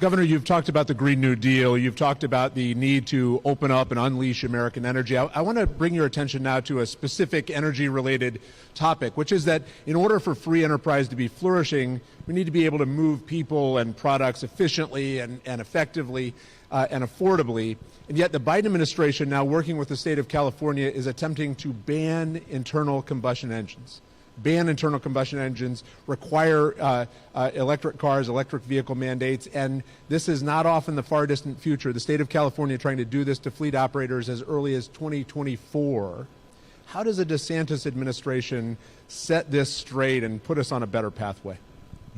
Governor, you've talked about the Green New Deal. You've talked about the need to open up and unleash American energy. I want to bring your attention now to a specific energy-related topic, which is that in order for free enterprise to be flourishing, we need to be able to move people and products efficiently and effectively and affordably. And yet the Biden administration, now working with the state of California, is attempting to ban internal combustion engines. Ban internal combustion engines, require electric cars, electric vehicle mandates, and this is not off in the far distant future. The state of California trying to do this to fleet operators as early as 2024. How does a DeSantis administration set this straight and put us on a better pathway?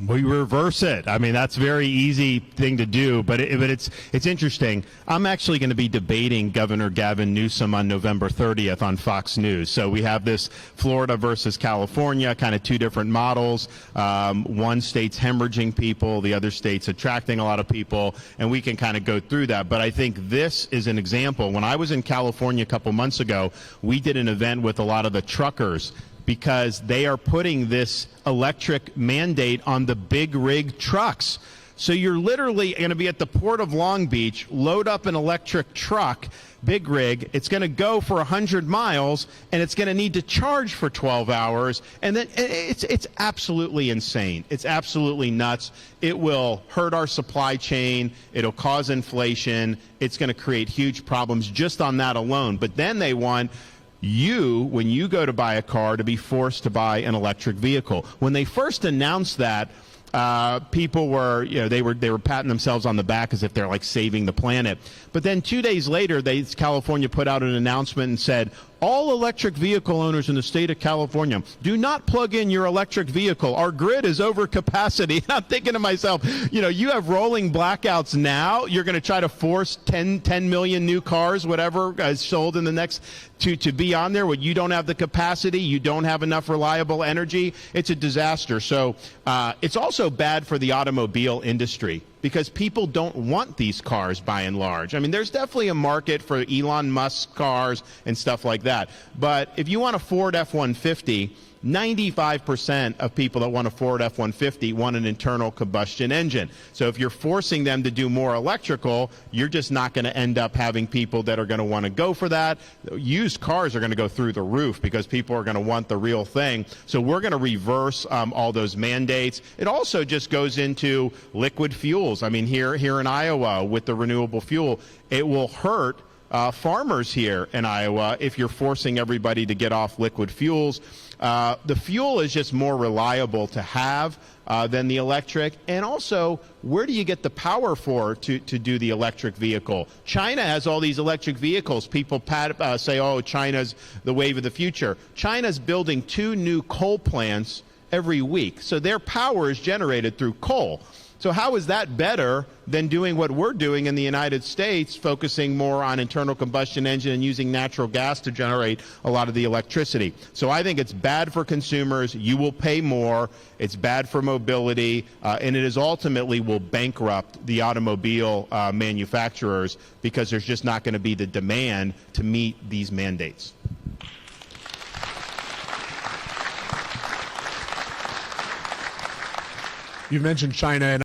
We reverse it. I mean, that's a very easy thing to do, but it's interesting. I'm actually going to be debating Governor Gavin Newsom on November 30th on Fox News. So we have this Florida versus California, kind of two different models. One state's hemorrhaging people, the other state's attracting a lot of people, and we can kind of go through that. But I think this is an example. When I was in California a couple months ago, we did an event with a lot of the truckers, because they are putting this electric mandate on the big rig trucks. So you're literally going to be at the Port of Long Beach, load up an electric truck, big rig. It's going to go for 100 miles, and it's going to need to charge for 12 hours. And then it's absolutely insane. It's absolutely nuts. It will hurt our supply chain. It'll cause inflation. It's going to create huge problems just on that alone. But then they want you, when you go to buy a car, to be forced to buy an electric vehicle. When they first announced that, people were, they were patting themselves on the back as if they're like saving the planet. But then 2 days later, California put out an announcement and said, all electric vehicle owners in the state of California, do not plug in your electric vehicle. Our grid is over capacity. And I'm thinking to myself, you have rolling blackouts now. You're going to try to force 10 million new cars, whatever is sold in the next, to be on there when you don't have the capacity, you don't have enough reliable energy. It's a disaster. So it's also bad for the automobile industry, because people don't want these cars by and large. I mean, there's definitely a market for Elon Musk cars and stuff like that. But if you want a Ford F-150, 95% of people that want a Ford F-150 want an internal combustion engine. So if you're forcing them to do more electrical, you're just not going to end up having people that are going to want to go for that. Used cars are going to go through the roof because people are going to want the real thing. So we're going to reverse all those mandates. It also just goes into liquid fuels. I mean, here in Iowa with the renewable fuel, it will hurt farmers here in Iowa if you're forcing everybody to get off liquid fuels. The fuel is just more reliable to have than the electric. And also, where do you get the power to do the electric vehicle? China has all these electric vehicles. People say, oh, China's the wave of the future. China's building 2 new coal plants every week. So their power is generated through coal. So how is that better than doing what we're doing in the United States, focusing more on internal combustion engine and using natural gas to generate a lot of the electricity? So I think it's bad for consumers. You will pay more. It's bad for mobility, and it is ultimately will bankrupt the automobile manufacturers, because there's just not going to be the demand to meet these mandates. You've mentioned China, and